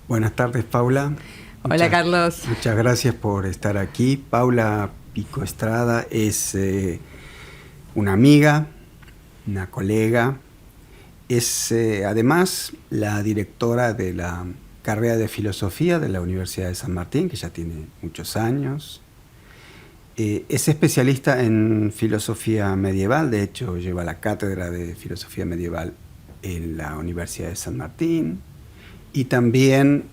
Buenas tardes, Paula. Hola, Carlos. Muchas gracias por estar aquí. Paula Pico Estrada es una amiga, una colega. Es además la directora de la carrera de filosofía de la Universidad de San Martín, que ya tiene muchos años. Es especialista en filosofía medieval, de hecho lleva la cátedra de filosofía medieval en la Universidad de San Martín. Y también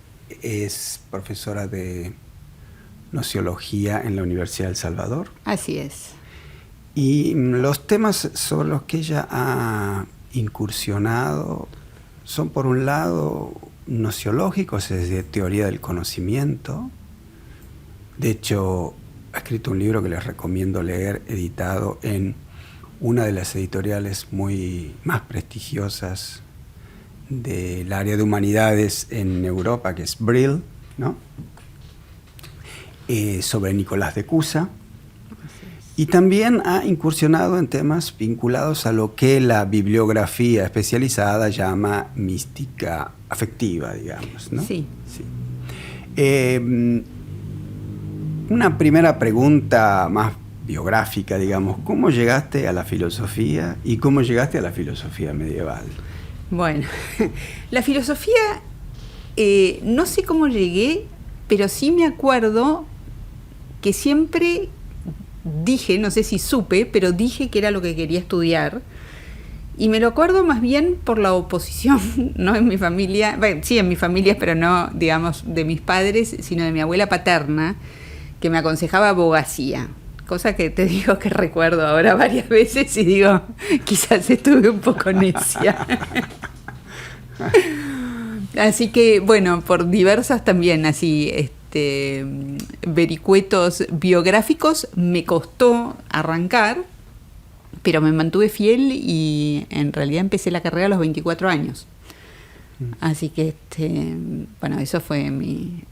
es profesora de Gnoseología en la Universidad de El Salvador. Así es. Y los temas sobre los que ella ha incursionado son, por un lado, gnoseológicos, es decir, teoría del conocimiento. De hecho, ha escrito un libro que les recomiendo leer, editado en una de las editoriales más prestigiosas del área de humanidades en Europa, que es Brill, ¿no? Sobre Nicolás de Cusa. Y también ha incursionado en temas vinculados a lo que la bibliografía especializada llama mística afectiva, digamos, ¿no? Sí. Sí. Una primera pregunta más biográfica, digamos, ¿cómo llegaste a la filosofía y cómo llegaste a la filosofía medieval? Bueno, la filosofía, no sé cómo llegué, pero sí me acuerdo que siempre dije, no sé si supe, pero dije que era lo que quería estudiar. Y me lo acuerdo más bien por la oposición, no en mi familia, bueno, sí en mi familia, pero no, digamos, de mis padres, sino de mi abuela paterna, que me aconsejaba abogacía. Cosa que te digo que recuerdo ahora varias veces y digo, quizás estuve un poco necia. Así que, bueno, por diversas también así vericuetos biográficos me costó arrancar, pero me mantuve fiel y en realidad empecé la carrera a los 24 años. Así que, bueno, eso fue mi...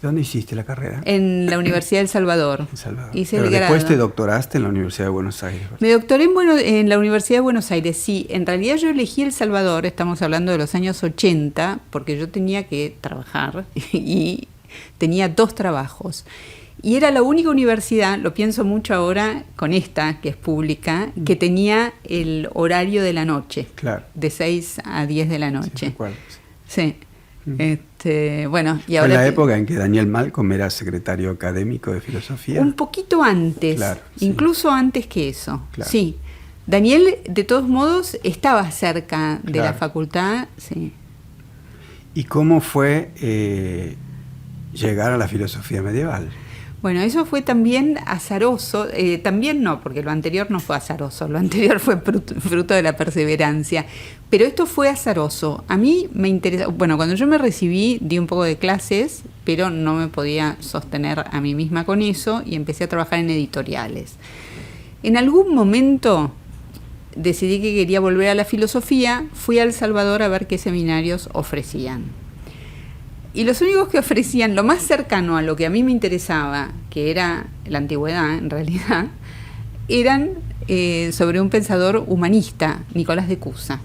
¿Dónde hiciste la carrera? En la Universidad de El Salvador. Hice pero después te doctoraste en la Universidad de Buenos Aires, ¿verdad? Me doctoré en la Universidad de Buenos Aires, sí. En realidad yo elegí El Salvador, estamos hablando de los años 80, porque yo tenía que trabajar y tenía 2 trabajos. Y era la única universidad, lo pienso mucho ahora con esta, que es pública, que tenía el horario de la noche. Claro. De 6 a 10 de la noche. Sí. Bueno, y ahora fue la época en que Daniel Malcolm era secretario académico de filosofía. Un poquito antes, claro, incluso sí. Antes que eso, claro. Sí. Daniel, de todos modos, estaba cerca de la facultad, sí. ¿Y cómo fue llegar a la filosofía medieval? Bueno, eso fue también azaroso, también no, porque lo anterior no fue azaroso, lo anterior fue fruto de la perseverancia, pero esto fue azaroso. A mí me interesa, bueno, cuando yo me recibí di un poco de clases, pero no me podía sostener a mí misma con eso y empecé a trabajar en editoriales. En algún momento decidí que quería volver a la filosofía, fui a El Salvador a ver qué seminarios ofrecían. Y los únicos que ofrecían lo más cercano a lo que a mí me interesaba, que era la antigüedad en realidad, eran sobre un pensador humanista, Nicolás de Cusa.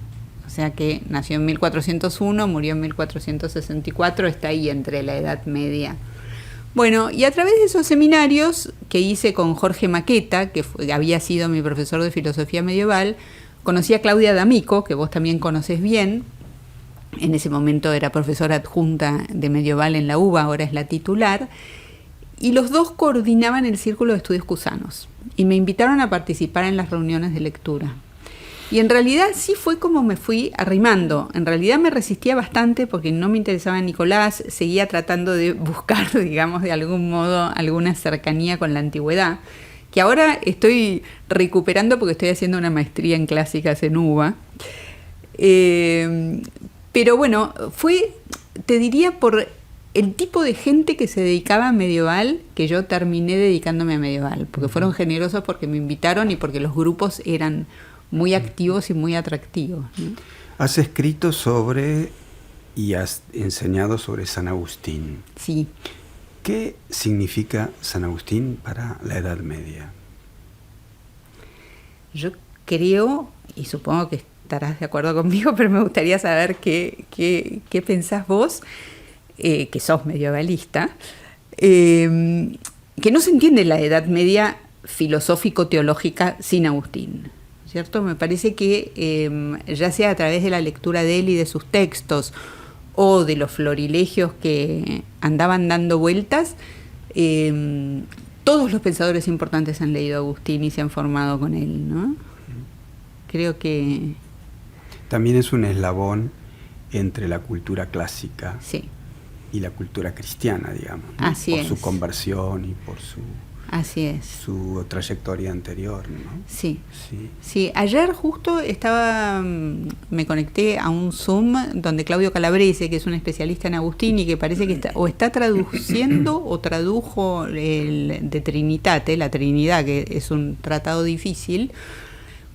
O sea que nació en 1401, murió en 1464, está ahí entre la Edad Media. Bueno, y a través de esos seminarios que hice con Jorge Maqueta, que había sido mi profesor de filosofía medieval, conocí a Claudia D'Amico, que vos también conocés bien. En ese momento era profesora adjunta de medieval en la UBA, ahora es la titular, y los dos coordinaban el Círculo de Estudios Cusanos y me invitaron a participar en las reuniones de lectura. Y en realidad sí fue como me fui arrimando. En realidad me resistía bastante porque no me interesaba Nicolás, seguía tratando de buscar, digamos, de algún modo alguna cercanía con la antigüedad, que ahora estoy recuperando porque estoy haciendo una maestría en clásicas en UBA. Pero bueno, fue, te diría, por el tipo de gente que se dedicaba a medieval, que yo terminé dedicándome a medieval, porque fueron generosos porque me invitaron y porque los grupos eran muy activos y muy atractivos, ¿no? Has escrito sobre y has enseñado sobre San Agustín. Sí. ¿Qué significa San Agustín para la Edad Media? Yo creo, y supongo que estarás de acuerdo conmigo, pero me gustaría saber qué pensás vos. que sos medievalista, que no se entiende la Edad Media filosófico-teológica sin Agustín, ¿cierto? Me parece que ya sea a través de la lectura de él y de sus textos o de los florilegios que andaban dando vueltas, todos los pensadores importantes han leído a Agustín y se han formado con él, ¿no? Creo que... También es un eslabón entre la cultura clásica sí. y la cultura cristiana, digamos, ¿no? Así por es. su conversión y por su... Así es. Su trayectoria anterior, ¿no? Sí. Sí, ayer justo me conecté a un Zoom donde Claudio Calabrese, que es un especialista en Agustín y que parece que está traduciendo o tradujo el de Trinitate, la Trinidad, que es un tratado difícil,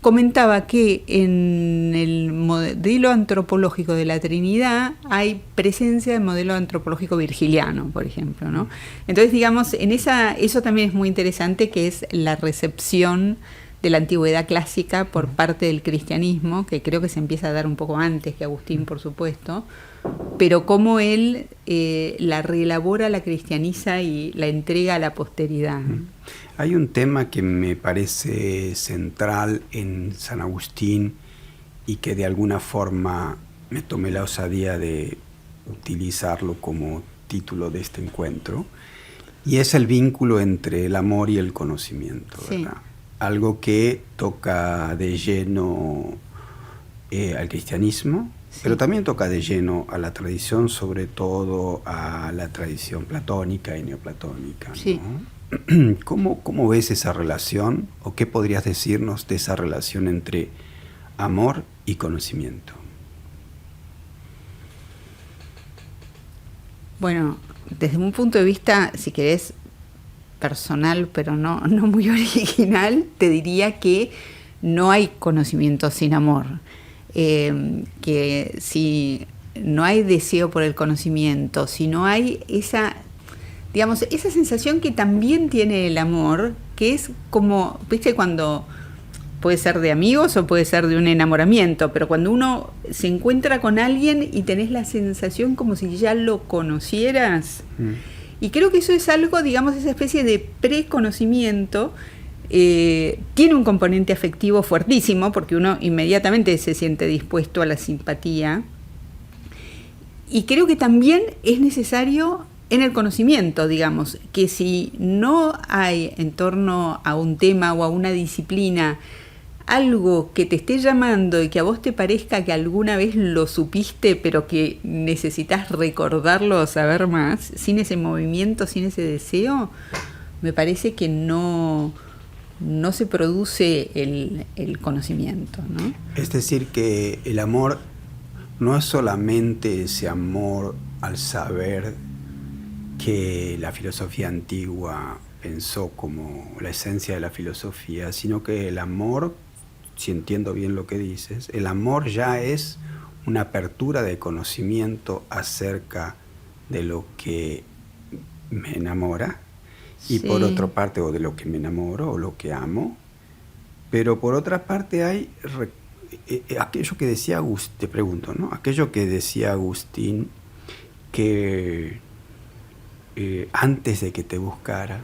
comentaba que en el modelo antropológico de la Trinidad hay presencia del modelo antropológico virgiliano, por ejemplo, ¿no? Entonces, digamos, eso también es muy interesante, que es la recepción de la antigüedad clásica por parte del cristianismo, que creo que se empieza a dar un poco antes que Agustín, por supuesto, pero cómo él la reelabora, la cristianiza y la entrega a la posteridad. Hay un tema que me parece central en San Agustín y que de alguna forma me tomé la osadía de utilizarlo como título de este encuentro, y es el vínculo entre el amor y el conocimiento, ¿verdad? Sí. Algo que toca de lleno al cristianismo, sí, pero también toca de lleno a la tradición, sobre todo a la tradición platónica y neoplatónica, ¿no? Sí. ¿Cómo ves esa relación, o qué podrías decirnos de esa relación entre amor y conocimiento? Bueno, desde un punto de vista, si querés, personal, pero no muy original, te diría que no hay conocimiento sin amor. Que si no hay deseo por el conocimiento, si no hay esa sensación que también tiene el amor, que es como, viste, cuando puede ser de amigos o puede ser de un enamoramiento, pero cuando uno se encuentra con alguien y tenés la sensación como si ya lo conocieras, y creo que eso es algo, digamos, esa especie de preconocimiento, tiene un componente afectivo fuertísimo, porque uno inmediatamente se siente dispuesto a la simpatía, y creo que también es necesario en el conocimiento, digamos, que si no hay en torno a un tema o a una disciplina algo que te esté llamando y que a vos te parezca que alguna vez lo supiste, pero que necesitas recordarlo o saber más, sin ese movimiento, sin ese deseo, me parece que no se produce el conocimiento, ¿no? Es decir, que el amor no es solamente ese amor al saber que la filosofía antigua pensó como la esencia de la filosofía, sino que el amor, si entiendo bien lo que dices, el amor ya es una apertura de conocimiento acerca de lo que me enamora, y sí, por otra parte, o de lo que me enamoro o lo que amo, pero por otra parte hay aquello que decía Agustín, te pregunto, ¿no? Aquello que decía Agustín, que antes de que te buscara,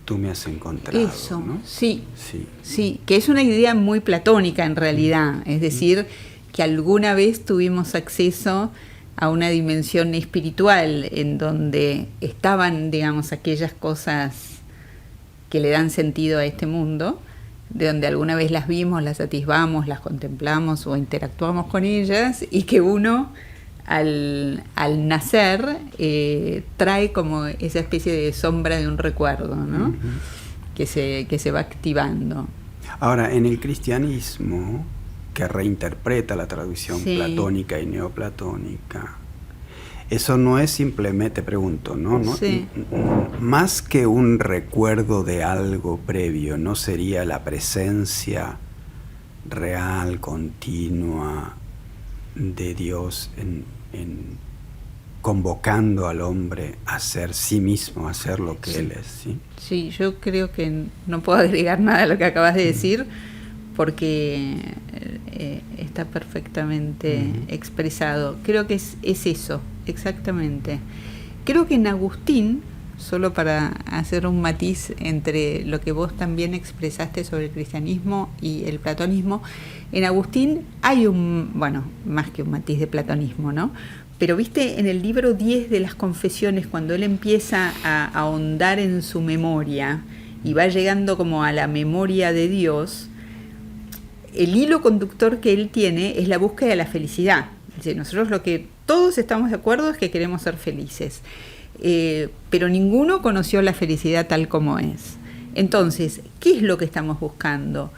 tú me has encontrado. Eso, ¿no? Sí, que es una idea muy platónica en realidad, es decir, que alguna vez tuvimos acceso a una dimensión espiritual en donde estaban, digamos, aquellas cosas que le dan sentido a este mundo, de donde alguna vez las vimos, las atisbamos, las contemplamos o interactuamos con ellas, y que uno al nacer trae como esa especie de sombra de un recuerdo, ¿no? Uh-huh. que se va activando. Ahora, en el cristianismo, que reinterpreta la tradición platónica y neoplatónica, eso no es simplemente, pregunto, ¿no? Sí. Más que un recuerdo de algo previo, ¿no sería la presencia real, continua de Dios en convocando al hombre a ser sí mismo, a ser lo que él es? ¿Sí? Sí, yo creo que no puedo agregar nada a lo que acabas de decir, porque está perfectamente expresado. Creo que es eso, exactamente. creo que en Agustín, solo para hacer un matiz entre lo que vos también expresaste sobre el cristianismo y el platonismo, en Agustín hay más que un matiz de platonismo, ¿no? Pero viste, en el libro 10 de las Confesiones, cuando él empieza a ahondar en su memoria y va llegando como a la memoria de Dios, el hilo conductor que él tiene es la búsqueda de la felicidad. Es decir, nosotros lo que todos estamos de acuerdo es que queremos ser felices. Pero ninguno conoció la felicidad tal como es. Entonces, ¿qué es lo que estamos buscando?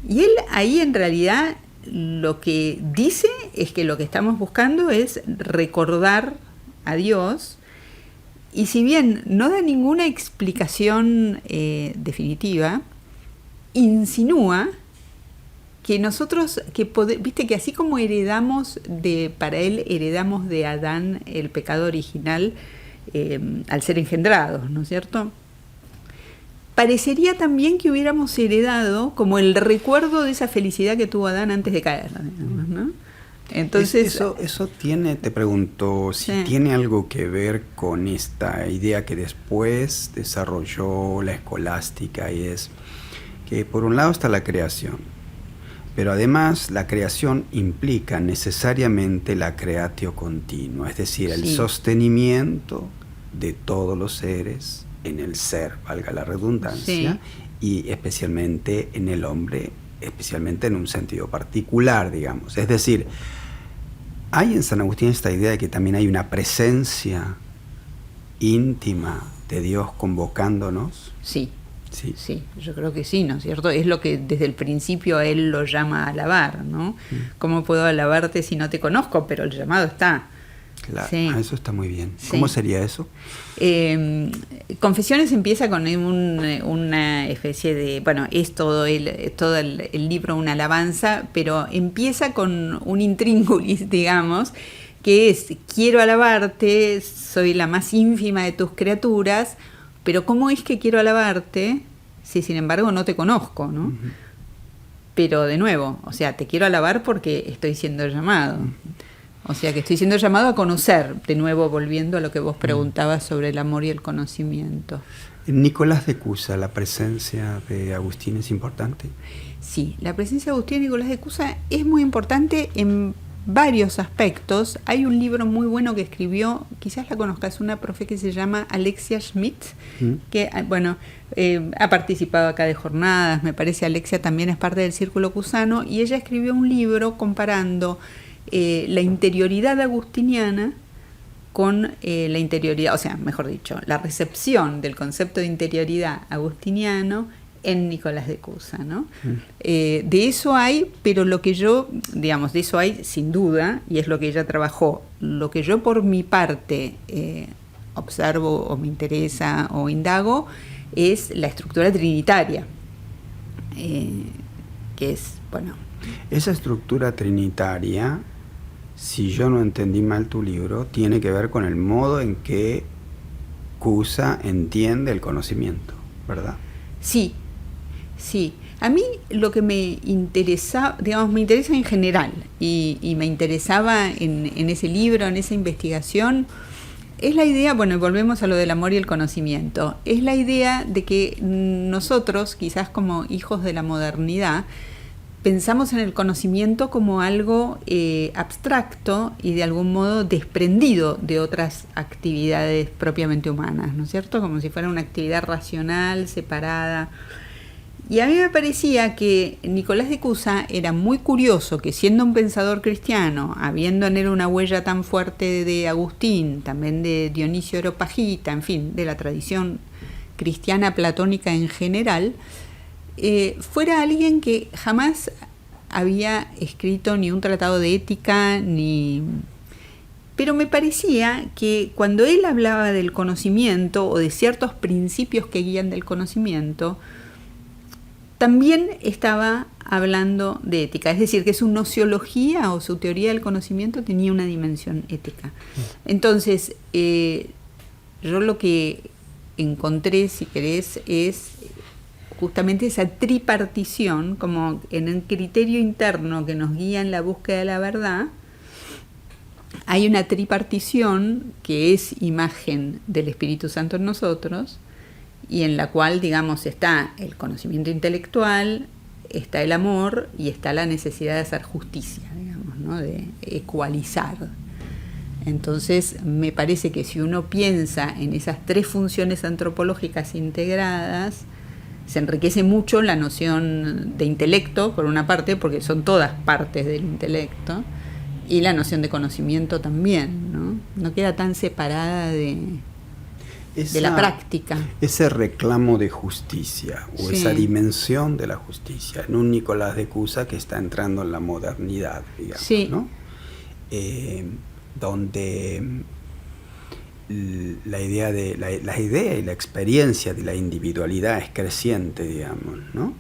Y él ahí en realidad lo que dice es que lo que estamos buscando es recordar a Dios, y si bien no da ninguna explicación definitiva, insinúa que nosotros, viste que así como para él heredamos de Adán el pecado original, al ser engendrados, ¿no es cierto? Parecería también que hubiéramos heredado como el recuerdo de esa felicidad que tuvo Adán antes de caer, digamos, ¿no? Entonces, eso tiene, te pregunto, si tiene algo que ver con esta idea que después desarrolló la escolástica, y es que por un lado está la creación, pero además la creación implica necesariamente la creatio continua, es decir, el sostenimiento de todos los seres en el ser, valga la redundancia, y especialmente en el hombre, especialmente en un sentido particular, digamos. Es decir, hay en San Agustín esta idea de que también hay una presencia íntima de Dios convocándonos. Sí, yo creo que sí, ¿no es cierto? Es lo que desde el principio a él lo llama a alabar, ¿no? ¿Cómo puedo alabarte si no te conozco? Pero el llamado está. Claro, eso está muy bien. ¿Cómo sería eso? Confesiones empieza con una especie de, es todo el libro una alabanza, pero empieza con un intríngulis, digamos, que es: quiero alabarte, soy la más ínfima de tus criaturas, pero ¿cómo es que quiero alabarte si sin embargo no te conozco, ¿no? Uh-huh. Pero de nuevo, o sea, te quiero alabar porque estoy siendo llamado. O sea, que estoy siendo llamado a conocer, de nuevo volviendo a lo que vos preguntabas sobre el amor y el conocimiento. En Nicolás de Cusa, ¿la presencia de Agustín es importante? Sí, la presencia de Agustín y Nicolás de Cusa es muy importante en varios aspectos. Hay un libro muy bueno que escribió, quizás la conozcas, una profe que se llama Alexia Schmidt, que ha participado acá de jornadas, me parece. Alexia también es parte del Círculo Cusano, y ella escribió un libro comparando la interioridad agustiniana con la interioridad, o sea, mejor dicho, la recepción del concepto de interioridad agustiniano en Nicolás de Cusa, ¿no? De eso hay, pero de eso hay sin duda, y es lo que ella trabajó. Lo que yo por mi parte observo o me interesa o indago es la estructura trinitaria, que es, Esa estructura trinitaria, si yo no entendí mal tu libro, tiene que ver con el modo en que Cusa entiende el conocimiento, ¿verdad? Sí. A mí lo que me interesa en general, y me interesaba en ese libro, en esa investigación, es la idea, y volvemos a lo del amor y el conocimiento, es la idea de que nosotros, quizás como hijos de la modernidad, pensamos en el conocimiento como algo abstracto y de algún modo desprendido de otras actividades propiamente humanas, ¿no es cierto? Como si fuera una actividad racional, separada. Y a mí me parecía que Nicolás de Cusa era muy curioso que, siendo un pensador cristiano, habiendo en él una huella tan fuerte de Agustín, también de Dionisio Areopagita, en fin, de la tradición cristiana platónica en general, fuera alguien que jamás había escrito ni un tratado de ética, pero me parecía que cuando él hablaba del conocimiento o de ciertos principios que guían del conocimiento, también estaba hablando de ética, es decir, que su nociología o su teoría del conocimiento tenía una dimensión ética. Entonces, yo lo que encontré, si querés, es justamente esa tripartición, como en el criterio interno que nos guía en la búsqueda de la verdad. hay una tripartición que es imagen del Espíritu Santo en nosotros y en la cual, digamos, está el conocimiento intelectual, está el amor y está la necesidad de hacer justicia, digamos, ¿no? De ecualizar. Entonces, me parece que si uno piensa en esas tres funciones antropológicas integradas, se enriquece mucho la noción de intelecto, por una parte, porque son todas partes del intelecto, y la noción de conocimiento también, ¿no? No queda tan separada de la práctica. Ese reclamo de justicia, o esa dimensión de la justicia, en un Nicolás de Cusa que está entrando en la modernidad, digamos, ¿no? Donde la idea y la experiencia de la individualidad es creciente, digamos, ¿no?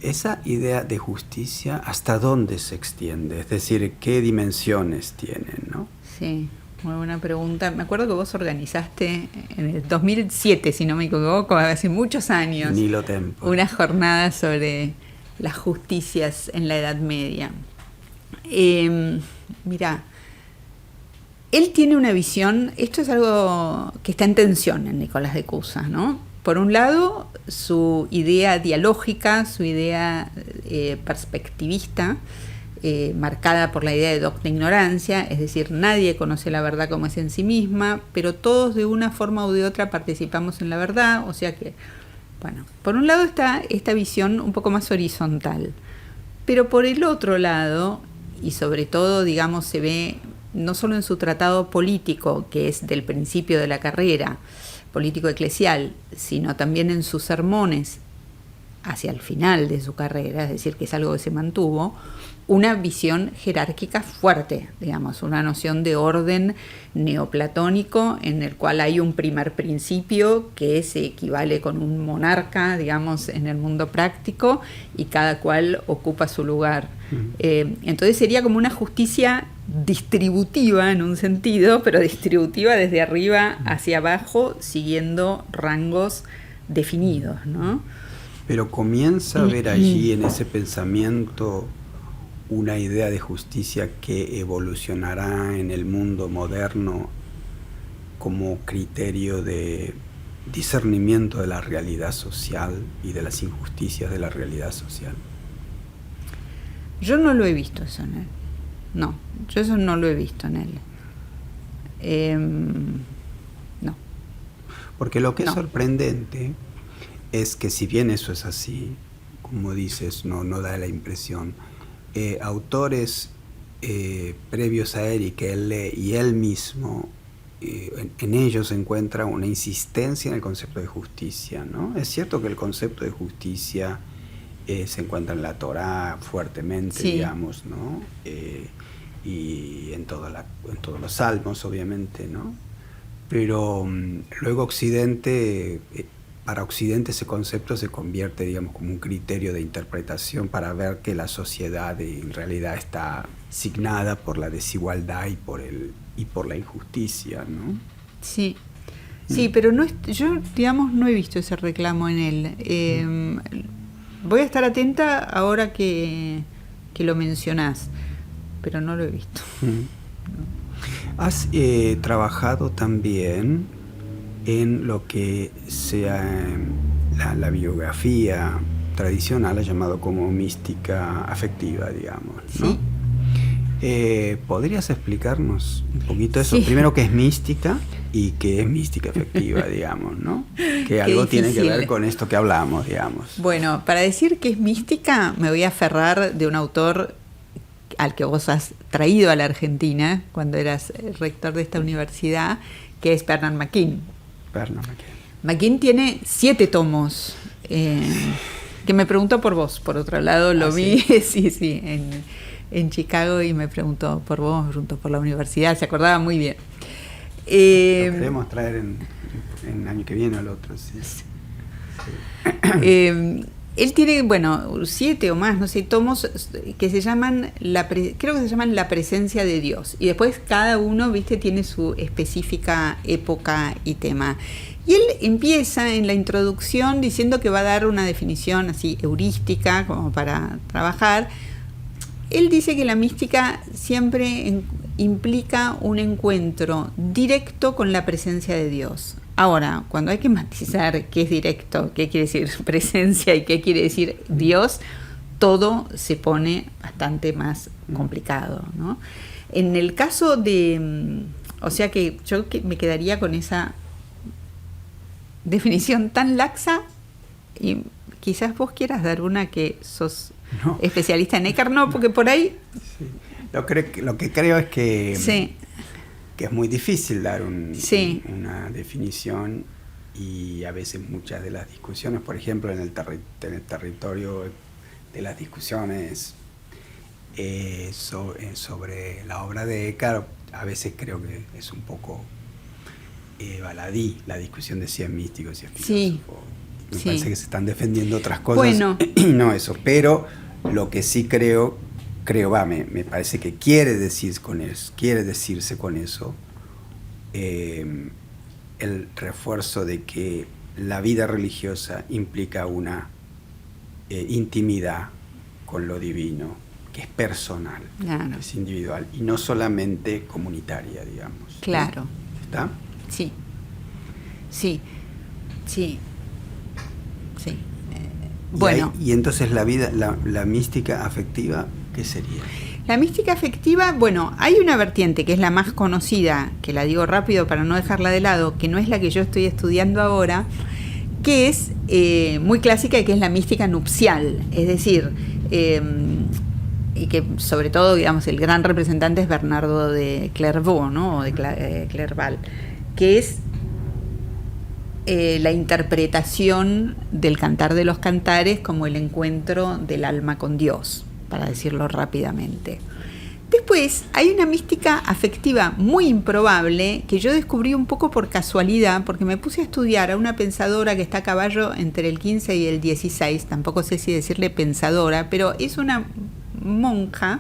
Esa idea de justicia, ¿hasta dónde se extiende? Es decir, ¿qué dimensiones tienen, no? Sí, muy buena pregunta. Me acuerdo que vos organizaste en el 2007, si no me equivoco, hace muchos años, Nilo Tempo, una jornada sobre las justicias en la Edad Media. Mirá, él tiene una visión, esto es algo que está en tensión en Nicolás de Cusa, ¿no? Por un lado, su idea dialógica, su idea perspectivista, marcada por la idea de docta ignorancia, es decir, nadie conoce la verdad como es en sí misma, pero todos de una forma u de otra participamos en la verdad, o sea que, bueno, por un lado está esta visión un poco más horizontal, pero por el otro lado, y sobre todo, digamos, se ve no solo en su tratado político, que es del principio de la carrera, político eclesial, sino también en sus sermones hacia el final de su carrera, es decir, que es algo que se mantuvo, una visión jerárquica fuerte, digamos, una noción de orden neoplatónico en el cual hay un primer principio que se equivale con un monarca, digamos, en el mundo práctico y cada cual ocupa su lugar. Entonces sería como una justicia distributiva en un sentido, pero distributiva desde arriba hacia abajo, siguiendo rangos definidos, ¿no? Pero comienza a ver allí en ese pensamiento una idea de justicia que evolucionará en el mundo moderno como criterio de discernimiento de la realidad social y de las injusticias de la realidad social. Yo no lo he visto eso en él. No, yo eso no lo he visto en él. No. Porque lo que es sorprendente es que si bien eso es así, como dices, no da la impresión, autores previos a él y que él lee y él mismo, en ellos se encuentra una insistencia en el concepto de justicia, ¿no? Es cierto que el concepto de justicia se encuentra en la Torá fuertemente, digamos, ¿no? Y en todos los salmos, obviamente, ¿no? Pero luego para Occidente ese concepto se convierte, digamos, como un criterio de interpretación para ver que la sociedad en realidad está signada por la desigualdad y por la injusticia, ¿no? Sí, pero yo, digamos, no he visto ese reclamo en él. Voy a estar atenta ahora que lo mencionás, pero no lo he visto. Has trabajado también en lo que sea la biografía tradicional, ha llamado como mística afectiva, digamos, ¿no? Sí. ¿Podrías explicarnos un poquito eso? Sí. Primero, ¿qué es mística y qué es mística afectiva, digamos, ¿no? Que algo tiene que ver con esto que hablamos, digamos. Bueno, para decir que es mística, me voy a aferrar de un autor al que vos has traído a la Argentina cuando eras rector de esta universidad, que es Bernard McKean. McKean tiene 7 tomos, que me preguntó por vos, por otro lado lo vi, sí, en Chicago, y me preguntó por vos, me preguntó por la universidad, se acordaba muy bien. Lo queremos traer en el año que viene o el otro, sí. Él tiene, 7 o más, no sé, tomos que se llaman, creo que se llaman La Presencia de Dios. Y después cada uno, tiene su específica época y tema. Y él empieza en la introducción diciendo que va a dar una definición así heurística, como para trabajar. Él dice que la mística siempre implica un encuentro directo con la presencia de Dios. Ahora, cuando hay que matizar qué es directo, qué quiere decir presencia y qué quiere decir Dios, todo se pone bastante más complicado, ¿no? En el caso de... O sea que yo me quedaría con esa definición tan laxa, y quizás vos quieras dar una que sos especialista en Eckhart, no, porque por ahí... Sí. Lo que creo es que, sí, que es muy difícil dar sí, una definición, y a veces muchas de las discusiones, por ejemplo, en el territorio de las discusiones sobre la obra de Eckhart, a veces creo que es un poco baladí la discusión de si es místico, si es filósofo. sí, Me sí. parece que se están defendiendo otras cosas, Bueno, y no eso. Pero lo que sí me parece que quiere decirse con eso el refuerzo de que la vida religiosa implica una intimidad con lo divino, que es personal, claro, que es individual y no solamente comunitaria, digamos. claro. ¿Está? Sí, sí, sí, sí. Bueno. Y entonces la vida, la mística afectiva, ¿qué sería? La mística afectiva, bueno, hay una vertiente que es la más conocida, que la digo rápido para no dejarla de lado, que no es la que yo estoy estudiando ahora, que es muy clásica y que es la mística nupcial, es decir, y que sobre todo, digamos, el gran representante es Bernardo de Clairvaux, ¿no? O de Clairval, que es la interpretación del Cantar de los Cantares como el encuentro del alma con Dios, para decirlo rápidamente. Después hay una mística afectiva muy improbable que yo descubrí un poco por casualidad, porque me puse a estudiar a una pensadora que está a caballo entre el 15 y el 16, tampoco sé si decirle pensadora, pero es una monja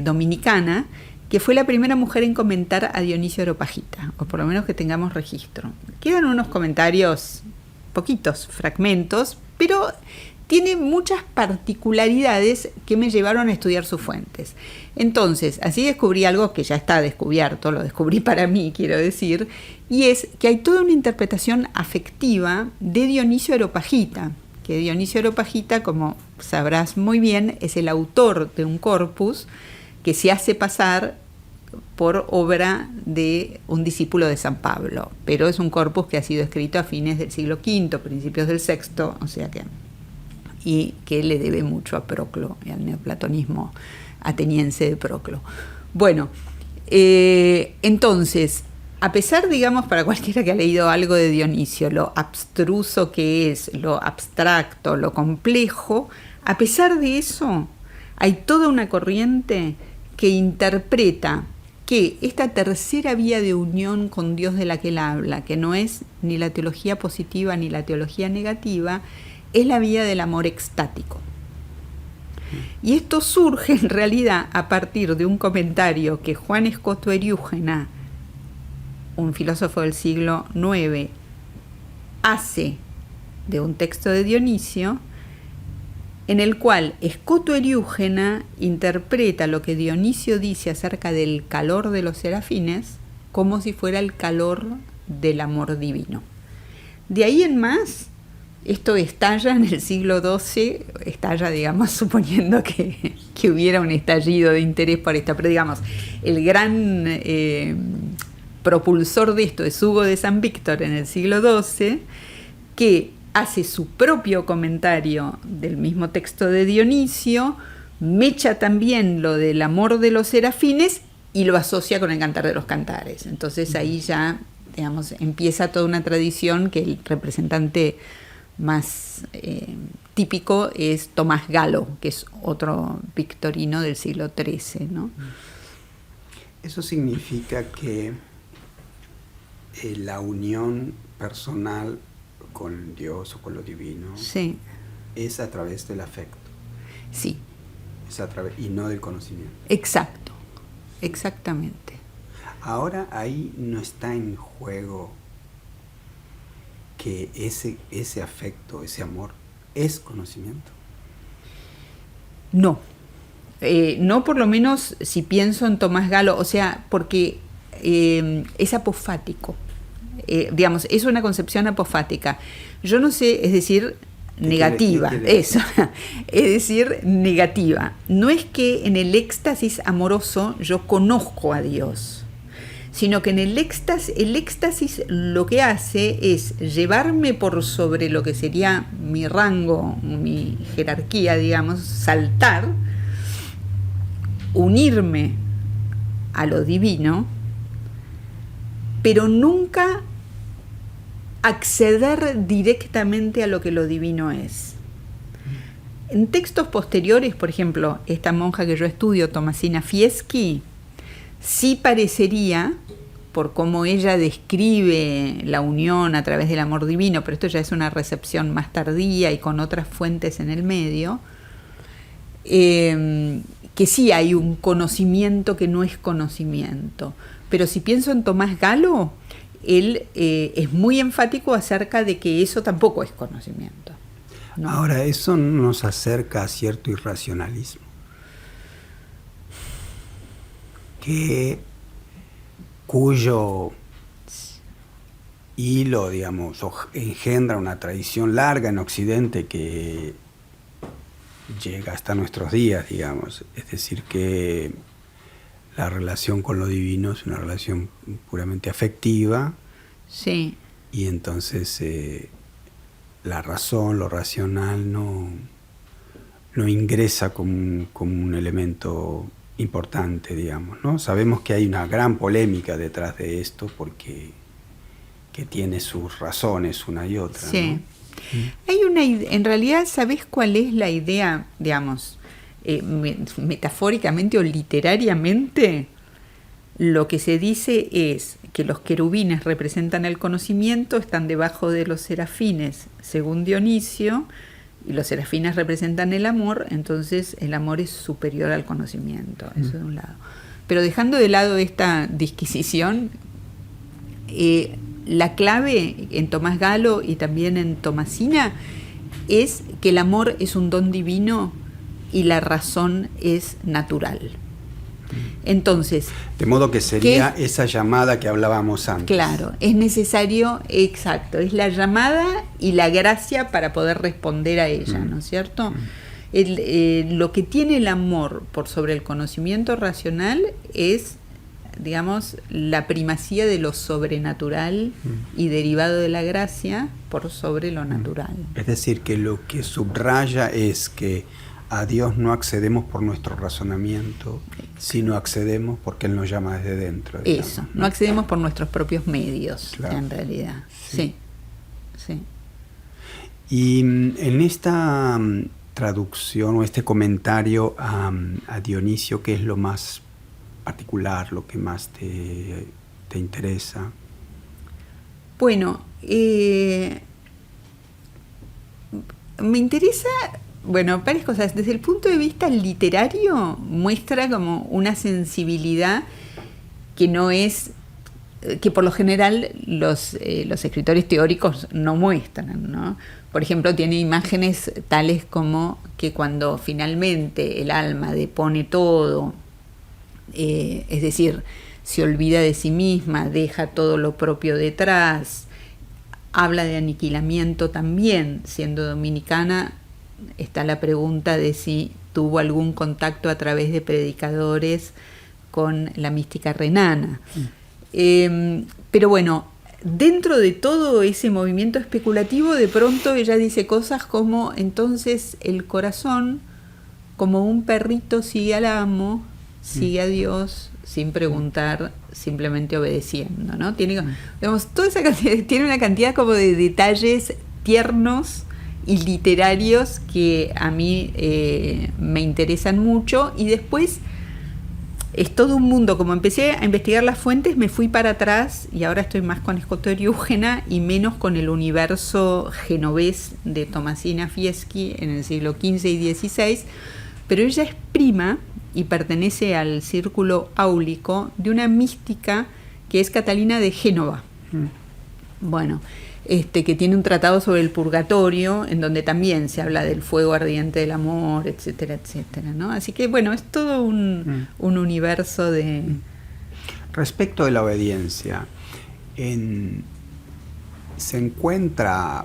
dominicana, que fue la primera mujer en comentar a Dionisio Areopagita, o por lo menos que tengamos registro. Quedan unos comentarios, poquitos fragmentos, pero tiene muchas particularidades que me llevaron a estudiar sus fuentes. Entonces, así descubrí algo que ya está descubierto, lo descubrí para mí, quiero decir, y es que hay toda una interpretación afectiva de Dionisio Areopagita, que Dionisio Areopagita, como sabrás muy bien, es el autor de un corpus que se hace pasar por obra de un discípulo de San Pablo, pero es un corpus que ha sido escrito a fines del siglo V, principios del VI, o sea que, y que le debe mucho a Proclo y al neoplatonismo ateniense de Proclo. Bueno, entonces, a pesar, digamos, para cualquiera que ha leído algo de Dionisio, lo abstruso que es, lo abstracto, lo complejo, a pesar de eso, hay toda una corriente que interpreta que esta tercera vía de unión con Dios de la que él habla, que no es ni la teología positiva ni la teología negativa, es la vía del amor extático. Y esto surge en realidad a partir de un comentario que Juan Escoto Eriúgena, un filósofo del siglo IX, hace de un texto de Dionisio, en el cual Escoto Eriúgena interpreta lo que Dionisio dice acerca del calor de los serafines como si fuera el calor del amor divino. De ahí en más, esto estalla en el siglo XII, estalla, digamos, suponiendo que hubiera un estallido de interés por esto, pero digamos, el gran propulsor de esto es Hugo de San Víctor en el siglo XII, que hace su propio comentario del mismo texto de Dionisio, mecha también lo del amor de los serafines y lo asocia con el Cantar de los Cantares. Entonces ahí ya, digamos, empieza toda una tradición que el representante más típico es Tomás Galo, que es otro victorino del siglo XIII, ¿no? Eso significa que la unión personal con Dios o con lo divino, sí, es a través del afecto. Sí. Es a través, y no del conocimiento. Exacto, exactamente. Ahora ahí no está en juego que ese afecto, ese amor, es conocimiento. No, no, por lo menos si pienso en Tomás Galo, o sea, porque es apofático. Digamos, es una concepción apofática. Yo no sé, es decir, negativa, eso, es decir, negativa. No es que en el éxtasis amoroso yo conozco a Dios, sino que en el éxtasis lo que hace es llevarme por sobre lo que sería mi rango, mi jerarquía, digamos, saltar, unirme a lo divino, pero nunca acceder directamente a lo que lo divino es. En textos posteriores, por ejemplo, esta monja que yo estudio, Tomasina Fieschi, sí parecería, por cómo ella describe la unión a través del amor divino, pero esto ya es una recepción más tardía y con otras fuentes en el medio, que sí hay un conocimiento que no es conocimiento. Pero si pienso en Tomás Galo, él es muy enfático acerca de que eso tampoco es conocimiento, ¿no? Ahora, eso nos acerca a cierto irracionalismo, cuyo hilo, digamos, engendra una tradición larga en Occidente que llega hasta nuestros días, digamos. Es decir, que la relación con lo divino es una relación puramente afectiva. Sí. Y entonces la razón, lo racional no ingresa como un elemento importante, digamos, ¿no? Sabemos que hay una gran polémica detrás de esto porque que tiene sus razones una y otra. Sí. ¿No? Hay una idea, en realidad, ¿sabés cuál es la idea, digamos, metafóricamente o literariamente? Lo que se dice es que los querubines representan el conocimiento, están debajo de los serafines, según Dionisio, y los serafines representan el amor, entonces el amor es superior al conocimiento, eso de un lado. Pero dejando de lado esta disquisición, la clave en Tomás Galo y también en Tomasina es que el amor es un don divino y la razón es natural. Entonces, de modo que sería esa llamada que hablábamos antes. Claro, es necesario, exacto, es la llamada y la gracia para poder responder a ella, ¿no es cierto? Lo que tiene el amor por sobre el conocimiento racional es, digamos, la primacía de lo sobrenatural y derivado de la gracia por sobre lo natural. Es decir, que lo que subraya es que a Dios no accedemos por nuestro razonamiento, sino accedemos porque Él nos llama desde dentro. Digamos, eso, no accedemos por nuestros propios medios, claro, en realidad. Sí. Y en esta traducción o este comentario a Dionisio, ¿qué es lo más particular, lo que más te interesa? Bueno, me interesa... Bueno, varias cosas. Desde el punto de vista literario, muestra como una sensibilidad que no es, que por lo general los escritores teóricos no muestran, ¿no? Por ejemplo, tiene imágenes tales como que cuando finalmente el alma depone todo, es decir, se olvida de sí misma, deja todo lo propio detrás, habla de aniquilamiento también, siendo dominicana. Está la pregunta de si tuvo algún contacto a través de predicadores con la mística renana. Pero bueno, dentro de todo ese movimiento especulativo, de pronto ella dice cosas como: entonces el corazón, como un perrito, sigue al amo, sigue a Dios, sin preguntar, simplemente obedeciendo, ¿no? Tiene, digamos, toda esa cantidad, tiene una cantidad como de detalles tiernos y literarios que a mí me interesan mucho. Y después es todo un mundo. Como empecé a investigar las fuentes, me fui para atrás y ahora estoy más con Escoto Eriúgena y menos con el universo genovés de Tomasina Fieschi en el siglo XV y XVI, pero ella es prima y pertenece al círculo áulico de una mística que es Catalina de Génova. Bueno, que tiene un tratado sobre el purgatorio, en donde también se habla del fuego ardiente del amor, etcétera, etcétera, ¿no? Así que bueno, es todo un universo de... Respecto de la obediencia, se encuentra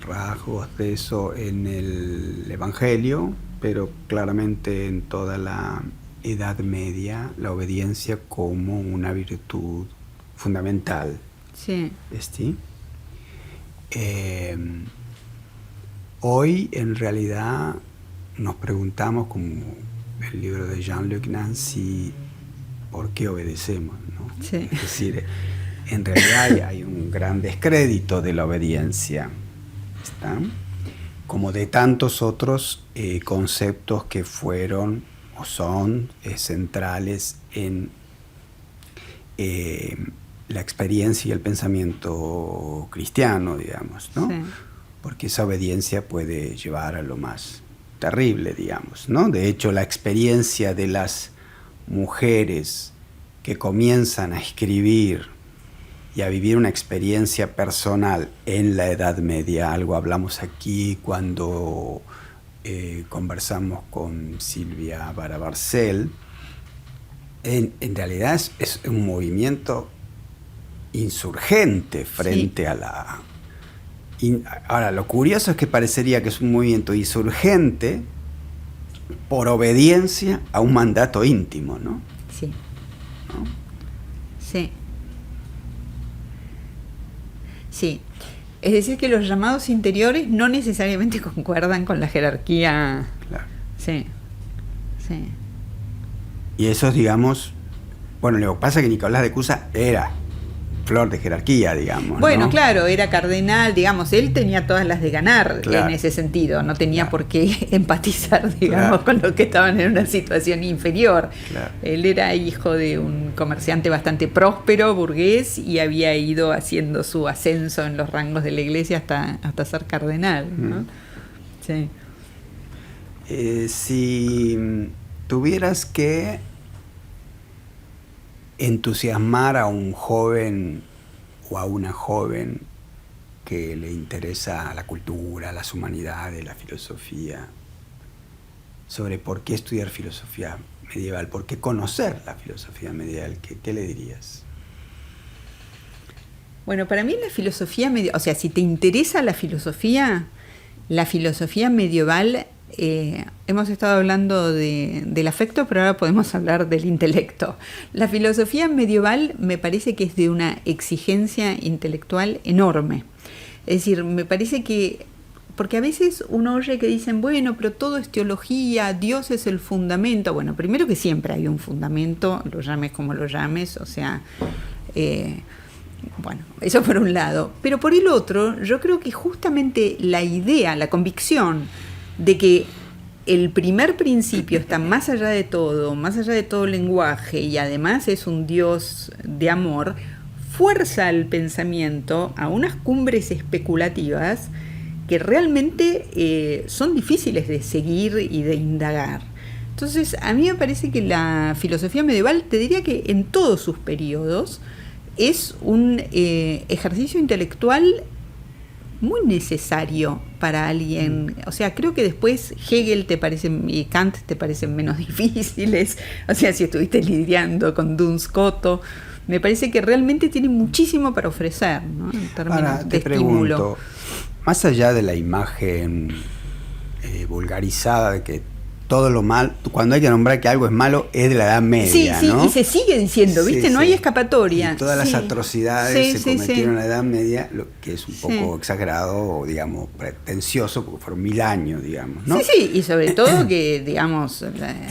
rasgos de eso en el Evangelio, pero claramente en toda la Edad Media, la obediencia como una virtud fundamental. Sí. ¿Sí? Hoy, en realidad, nos preguntamos, como el libro de Jean-Luc Nancy, ¿por qué obedecemos? ¿No? Sí. Es decir, en realidad hay un gran descrédito de la obediencia, ¿está? Como de tantos otros conceptos que fueron o son centrales en la experiencia y el pensamiento cristiano, digamos, ¿no? Sí. Porque esa obediencia puede llevar a lo más terrible, digamos, ¿no? De hecho, la experiencia de las mujeres que comienzan a escribir y a vivir una experiencia personal en la Edad Media, algo hablamos aquí cuando conversamos con Silvia Barabarcel, en realidad es un movimiento insurgente frente sí. a la... Ahora, lo curioso es que parecería que es un movimiento insurgente por obediencia a un mandato íntimo, ¿no? Sí. ¿No? Sí. Sí. Es decir, que los llamados interiores no necesariamente concuerdan con la jerarquía. Claro. Sí. Sí. Y eso, digamos, bueno, lo que pasa es que Nicolás de Cusa era flor de jerarquía, digamos. Bueno, ¿no? Claro, era cardenal, digamos, él tenía todas las de ganar, claro. En ese sentido, no tenía por qué empatizar, digamos, con los que estaban en una situación inferior. Claro. Él era hijo de un comerciante bastante próspero, burgués, y había ido haciendo su ascenso en los rangos de la iglesia hasta ser cardenal, ¿no? Sí. Si tuvieras que entusiasmar a un joven o a una joven que le interesa la cultura, las humanidades, la filosofía, sobre por qué estudiar filosofía medieval, por qué conocer la filosofía medieval, ¿qué le dirías? Bueno, para mí la filosofía medieval, o sea, si te interesa la filosofía medieval, hemos estado hablando del afecto, pero ahora podemos hablar del intelecto. La filosofía medieval me parece que es de una exigencia intelectual enorme. Es decir, me parece que, porque a veces uno oye que dicen, bueno, pero todo es teología, Dios es el fundamento. Bueno, primero que siempre hay un fundamento, lo llames como lo llames, o sea, bueno, eso por un lado. Pero por el otro, yo creo que justamente la idea, la convicción de que el primer principio está más allá de todo lenguaje, y además es un Dios de amor, fuerza al pensamiento a unas cumbres especulativas que realmente son difíciles de seguir y de indagar. Entonces, a mí me parece que la filosofía medieval, te diría que en todos sus periodos, es un ejercicio intelectual muy necesario para alguien. O sea, creo que después Hegel y Kant te parecen menos difíciles. O sea, si estuviste lidiando con Duns Scoto, me parece que realmente tiene muchísimo para ofrecer, ¿no? En términos de estímulo. Pregunto, más allá de la imagen vulgarizada de que todo lo mal, cuando hay que nombrar que algo es malo, es de la Edad Media, sí, ¿no? Y se sigue diciendo, ¿viste? Sí, no hay escapatoria. Y todas las atrocidades se cometieron en la Edad Media, lo que es un poco exagerado, o digamos, pretencioso, porque fueron 1000 años, digamos, ¿no? Sí, y sobre todo que, digamos,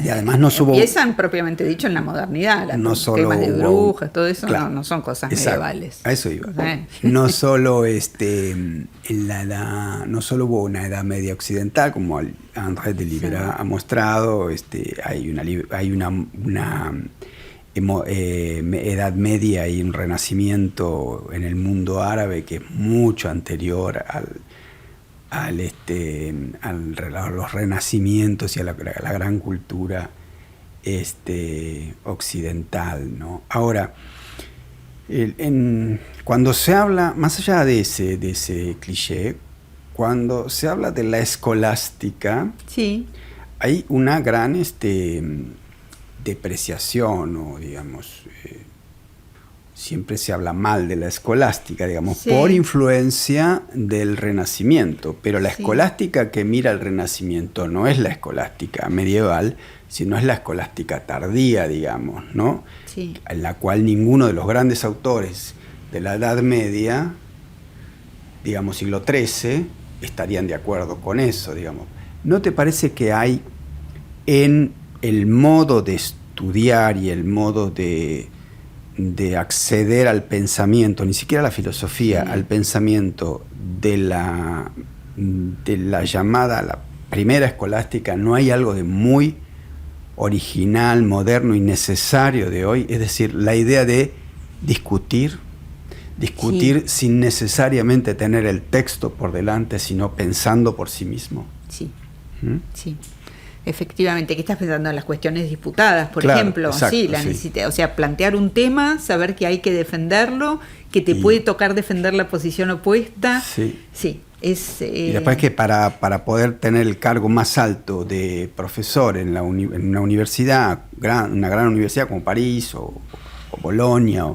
y además no empiezan propiamente dicho en la modernidad, los temas de brujas, todo eso, claro, no son cosas medievales. A eso iba. No solo no solo hubo una Edad Media occidental, como Andrés de Libera ha mostrado, hay una Edad Media y un renacimiento en el mundo árabe que es mucho anterior a los renacimientos y a la gran cultura occidental, ¿no? Ahora, Cuando se habla, más allá de ese cliché, cuando se habla de la escolástica, sí, hay una gran depreciación, o digamos, siempre se habla mal de la escolástica, digamos, sí, por influencia del Renacimiento, pero la sí, escolástica que mira el Renacimiento no es la escolástica medieval, sino es la escolástica tardía, digamos, ¿no? sí. En la cual ninguno de los grandes autores de la Edad Media, digamos siglo XIII, estarían de acuerdo con eso, digamos. ¿No te parece que hay en el modo de estudiar y el modo de acceder al pensamiento, ni siquiera a la filosofía, Sí. al pensamiento de la llamada, la primera escolástica, no hay algo de muy original, moderno y necesario de hoy? Es decir, la idea de discutir Sí. sin necesariamente tener el texto por delante, sino pensando por sí mismo. Sí, ¿Mm? sí. Efectivamente, ¿qué estás pensando en las cuestiones disputadas, por Claro, ejemplo? exacto, Sí, o sea, plantear un tema, saber que hay que defenderlo, que te puede tocar defender la posición opuesta. Sí. Sí, es... Y después que para poder tener el cargo más alto de profesor en una universidad, una gran universidad como París o Bolonia,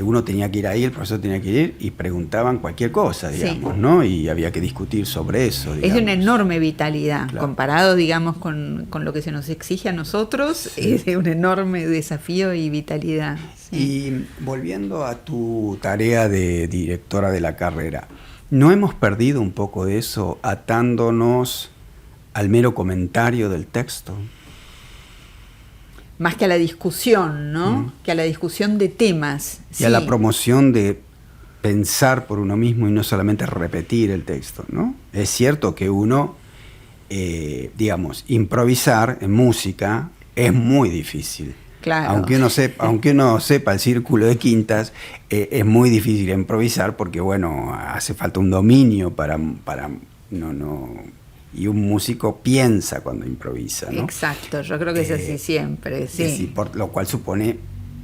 uno tenía que ir ahí, el profesor tenía que ir y preguntaban cualquier cosa, digamos, Sí. ¿no? Y había que discutir sobre eso, digamos. Es de una enorme vitalidad, Claro. Comparado, digamos, con lo que se nos exige a nosotros, Sí. es de un enorme desafío y vitalidad. Sí. Y volviendo a tu tarea de directora de la carrera, ¿no hemos perdido un poco de eso atándonos al mero comentario del texto? Más que a la discusión, ¿no? Que a la discusión de temas. Y a la promoción de pensar por uno mismo y no solamente repetir el texto, ¿no? Es cierto que uno, digamos, improvisar en música es muy difícil. Claro. Aunque uno sepa el círculo de quintas, es muy difícil improvisar porque, bueno, hace falta un dominio para y un músico piensa cuando improvisa, ¿no? Exacto, yo creo que es así siempre, sí. Sí, por lo cual supone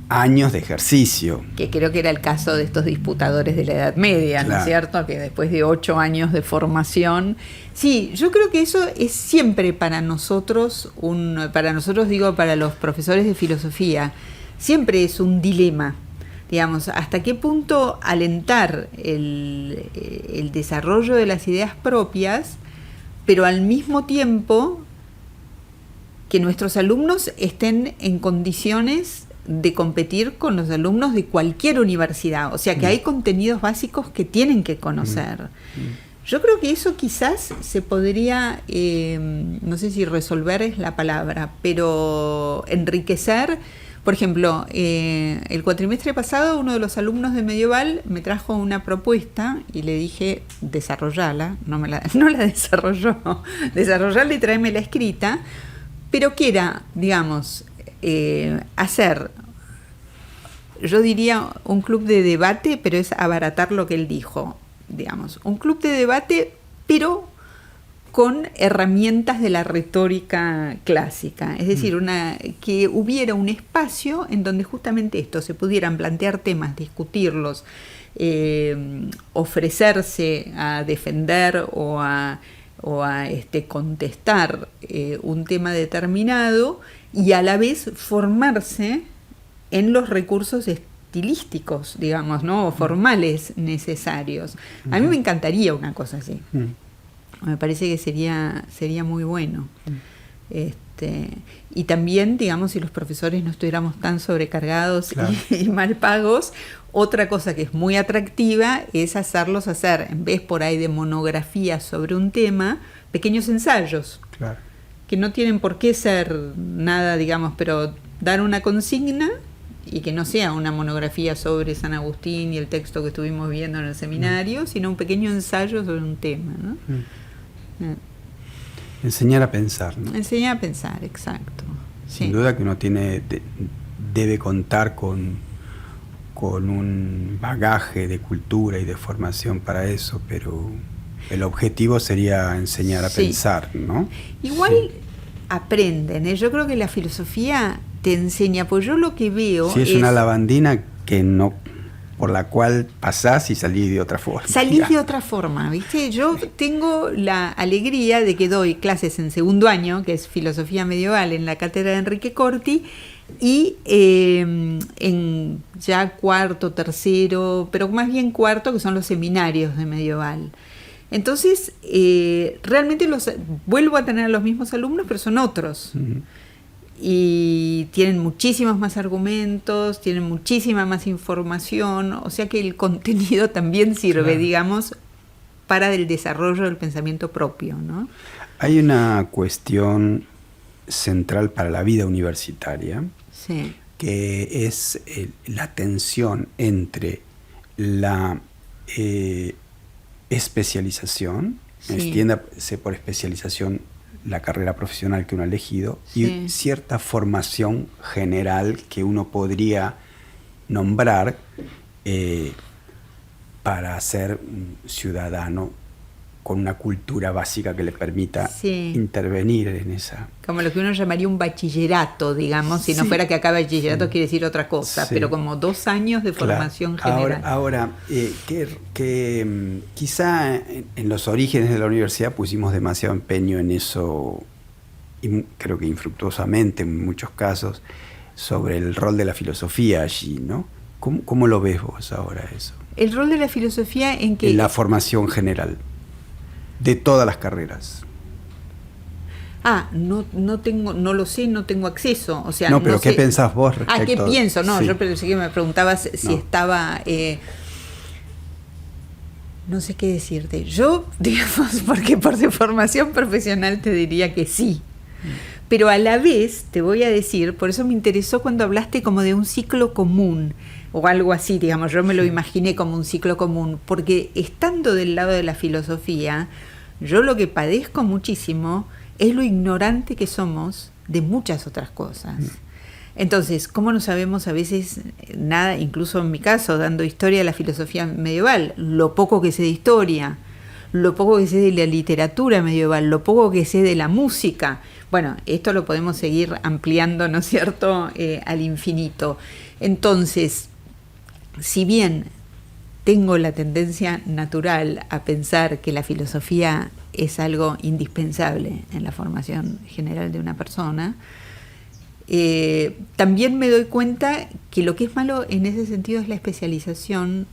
años de ejercicio. Que creo que era el caso de estos disputadores de la Edad Media, ¿no es cierto? Que después de 8 años de formación... Sí, yo creo que eso es siempre para nosotros, para los profesores de filosofía, siempre es un dilema. Digamos, hasta qué punto alentar el desarrollo de las ideas propias, pero al mismo tiempo que nuestros alumnos estén en condiciones de competir con los alumnos de cualquier universidad. O sea que hay contenidos básicos que tienen que conocer. Yo creo que eso quizás se podría, no sé si resolver es la palabra, pero enriquecer. Por ejemplo, el cuatrimestre pasado uno de los alumnos de Medieval me trajo una propuesta y le dije, desarrollala, no la desarrolló, desarrollala y tráemela escrita, pero que era, digamos, hacer, yo diría, un club de debate, pero es abaratar lo que él dijo, digamos, un club de debate, pero con herramientas de la retórica clásica, es decir, que hubiera un espacio en donde justamente esto, se pudieran plantear temas, discutirlos, ofrecerse a defender o a contestar un tema determinado y a la vez formarse en los recursos estilísticos, digamos, ¿no? O formales necesarios. A mí me encantaría una cosa así. Me parece que sería muy bueno. Y también, digamos, si los profesores no estuviéramos tan sobrecargados y mal pagos, otra cosa que es muy atractiva es hacerlos hacer, en vez por ahí de monografías sobre un tema, pequeños ensayos. Claro. Que no tienen por qué ser nada, digamos, pero dar una consigna y que no sea una monografía sobre San Agustín y el texto que estuvimos viendo en el seminario, sino un pequeño ensayo sobre un tema, ¿no? Enseñar a pensar, ¿no? Enseñar a pensar, exacto. Sin duda que uno debe contar con un bagaje de cultura y de formación para eso, pero el objetivo sería enseñar a pensar, ¿no? Igual aprenden, ¿eh? Yo creo que la filosofía te enseña, pues yo lo que veo es una lavandina que no, por la cual pasás y salís de otra forma. Salís de otra forma, ¿viste? Yo tengo la alegría de que doy clases en segundo año, que es filosofía medieval, en la cátedra de Enrique Corti, y en ya cuarto, tercero, pero más bien cuarto, que son los seminarios de medieval. Entonces, realmente vuelvo a tener a los mismos alumnos, pero son otros. Uh-huh. Y tienen muchísimos más argumentos, tienen muchísima más información, o sea que el contenido también sirve, claro, digamos, para el desarrollo del pensamiento propio, ¿no? Hay una cuestión central para la vida universitaria, sí, que es la tensión entre la especialización, sí, entiéndase por especialización la carrera profesional que uno ha elegido, sí, y cierta formación general que uno podría nombrar para ser un ciudadano con una cultura básica que le permita, sí, intervenir en esa... Como lo que uno llamaría un bachillerato, digamos, si, sí, no fuera que acá bachillerato, sí, quiere decir otra cosa, sí, pero como 2 años de formación, claro, general. Ahora que quizá en los orígenes de la universidad pusimos demasiado empeño en eso, y creo que infructuosamente en muchos casos, sobre el rol de la filosofía allí, ¿no? ¿Cómo lo ves vos ahora eso? El rol de la filosofía en que... En la formación general. De todas las carreras. No lo sé, no tengo acceso. O sea, no, pero no ¿qué sé. Pensás vos respecto? ¿Qué pienso? No, sí, yo pensé que me preguntabas si estaba... no sé qué decirte. Yo, digamos, porque por su formación profesional te diría que sí. Pero a la vez, te voy a decir, por eso me interesó cuando hablaste como de un ciclo común, o algo así, digamos, yo me lo imaginé como un ciclo común, porque estando del lado de la filosofía, yo lo que padezco muchísimo es lo ignorante que somos de muchas otras cosas. Entonces, ¿cómo no sabemos a veces nada, incluso en mi caso, dando historia a la filosofía medieval, lo poco que sé de historia, lo poco que sé de la literatura medieval, lo poco que sé de la música? Bueno, esto lo podemos seguir ampliando, ¿no es cierto?, al infinito. Entonces, si bien tengo la tendencia natural a pensar que la filosofía es algo indispensable en la formación general de una persona, también me doy cuenta que lo que es malo en ese sentido es la especialización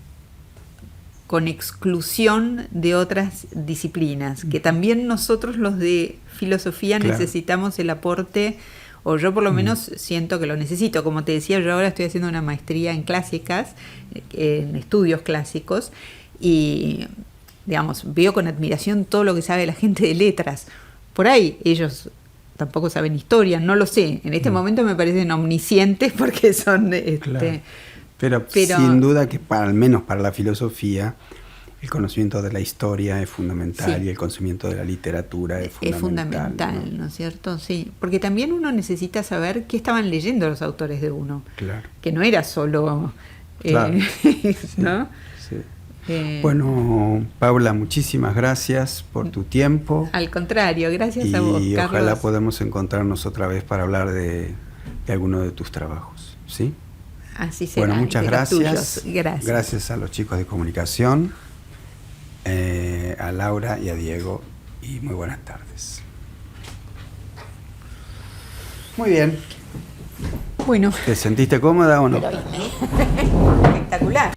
con exclusión de otras disciplinas, que también nosotros los de filosofía, claro, necesitamos el aporte, o yo por lo menos siento que lo necesito. Como te decía, yo ahora estoy haciendo una maestría en clásicas, en estudios clásicos, y digamos, veo con admiración todo lo que sabe la gente de letras. Por ahí ellos tampoco saben historia, no lo sé. En este momento me parecen omniscientes porque son... Claro. Pero sin duda que al menos para la filosofía el conocimiento de la historia es fundamental, sí, y el conocimiento de la literatura es fundamental. Es fundamental, ¿no es cierto? Sí, porque también uno necesita saber qué estaban leyendo los autores de uno. Claro. Que no era solo... Claro. ¿no? Sí. Bueno, Paula, muchísimas gracias por tu tiempo. Al contrario, gracias a vos, Carlos. Y ojalá podamos encontrarnos otra vez para hablar de alguno de tus trabajos, ¿sí? Así será. Bueno, muchas gracias. Gracias. Gracias a los chicos de comunicación, a Laura y a Diego, y muy buenas tardes. Muy bien. Bueno. ¿Te sentiste cómoda o no? Espectacular.